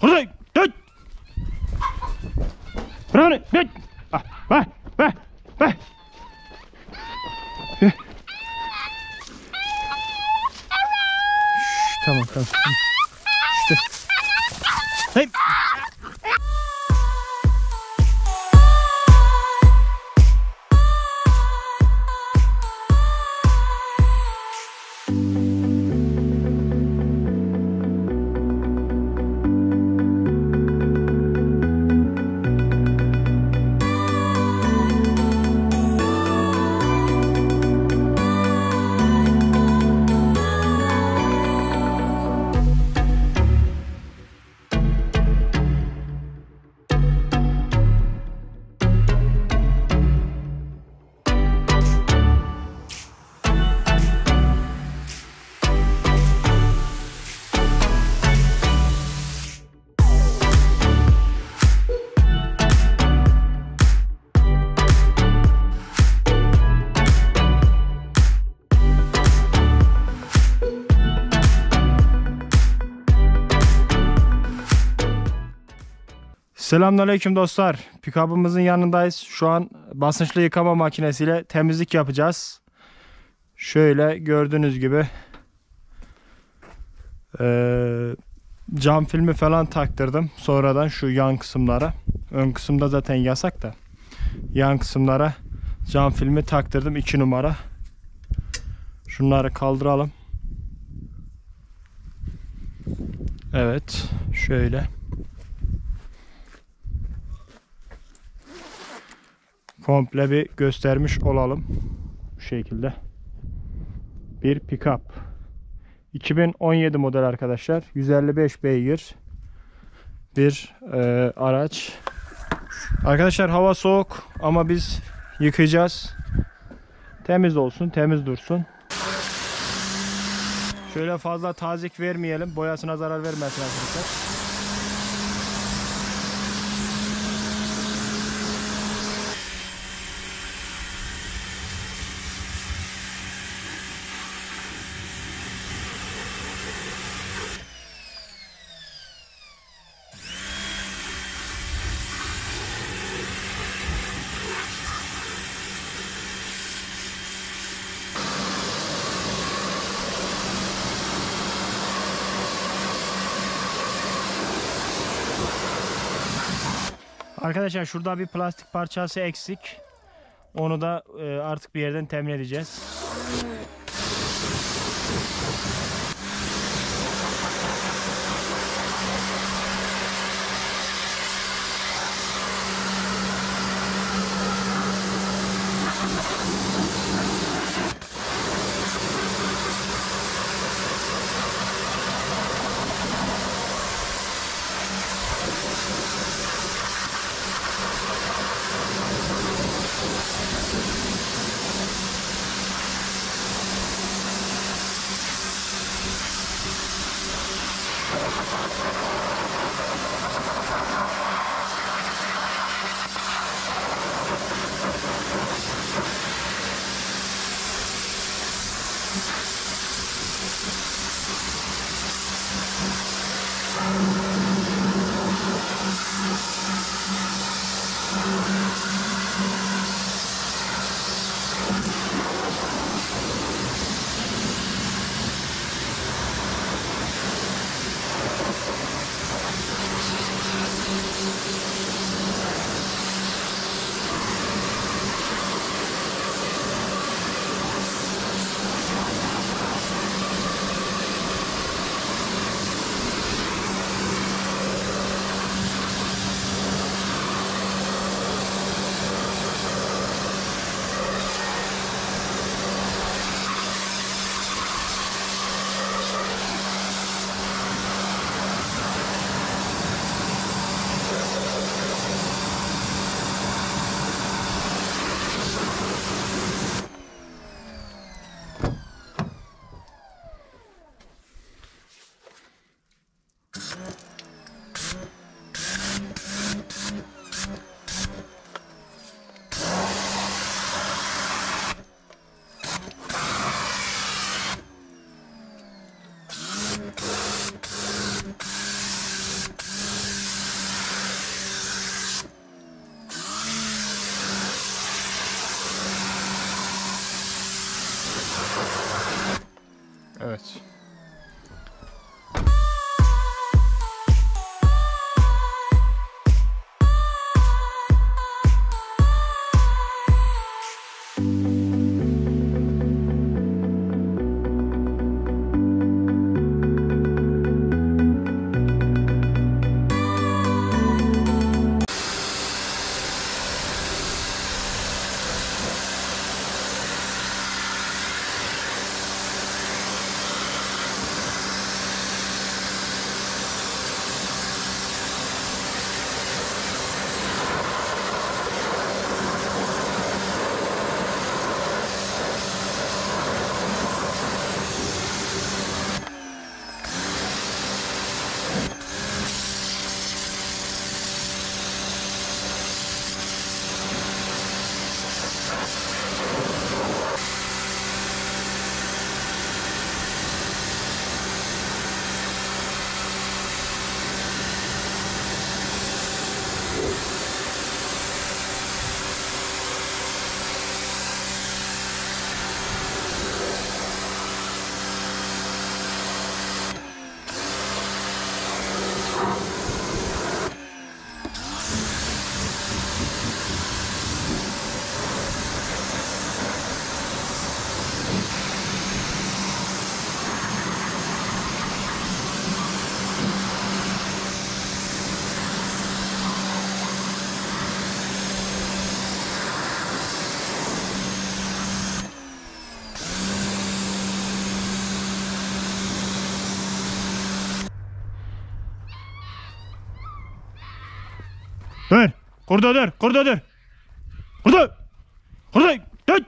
Hadi dön. Bırak dön. Ah, bak. Tamam. İşte. Hey. Selamünaleyküm dostlar. Pikabımızın yanındayız. Şu an basınçlı yıkama makinesiyle temizlik yapacağız. Şöyle gördüğünüz gibi cam filmi falan taktırdım. Sonradan şu yan kısımlara. Ön kısımda zaten yasak da. Yan kısımlara cam filmi taktırdım 2 numara. Şunları kaldıralım. Evet. Şöyle. Komple bir göstermiş olalım. Bu şekilde. Bir pick-up. 2017 model arkadaşlar. 155 beygir. Bir araç. Arkadaşlar hava soğuk ama biz yıkayacağız. Temiz olsun, temiz dursun. Şöyle fazla tazik vermeyelim. Boyasına zarar vermesin arkadaşlar. Arkadaşlar şurada bir plastik parçası eksik. Onu da artık bir yerden temin edeceğiz. Dur. Kurda dur. Kurda dur. Kurda. Kurda. Dur.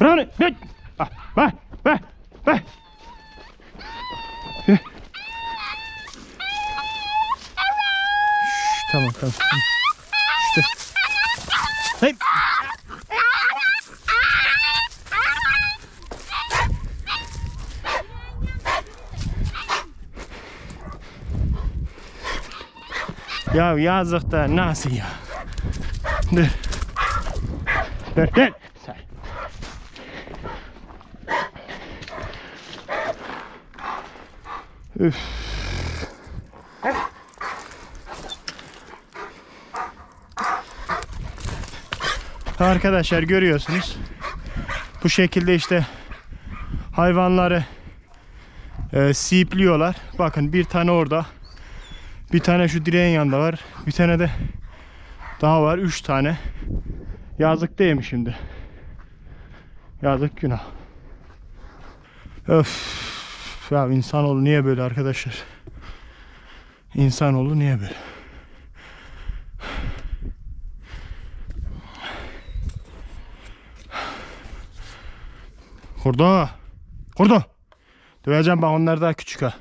Bırak. Dur. Bak. Bak. Bak. Tamam. İşte. Hey. Ya yazık da nasıl ya? Dur. Dur. Üf. Arkadaşlar görüyorsunuz. Bu şekilde işte hayvanları sipliyorlar. Bakın bir tane orada. Bir tane şu direğin yanında var. Bir tane de daha var. 3 tane. Yazık değil mi şimdi? Yazık, günah. Öf. Ya insanoğlu niye böyle arkadaşlar? İnsanoğlu niye böyle? Kurda. Kurda. Döveceğim, bak onlar daha küçük ha.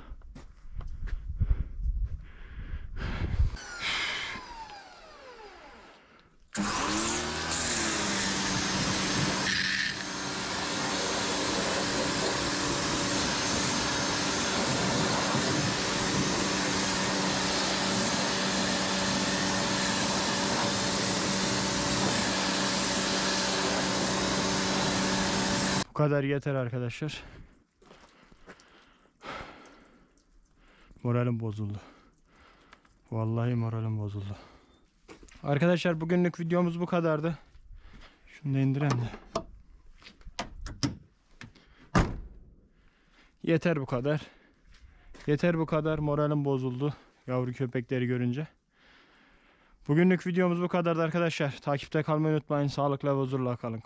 Bu kadar yeter arkadaşlar. Moralim bozuldu. Vallahi moralim bozuldu. Arkadaşlar bugünlük videomuz bu kadardı. Şunu da indireyim de. Yeter bu kadar. Yeter bu kadar. Moralim bozuldu yavru köpekleri görünce. Bugünlük videomuz bu kadardı arkadaşlar. Takipte kalmayı unutmayın. Sağlıkla ve huzurla kalın.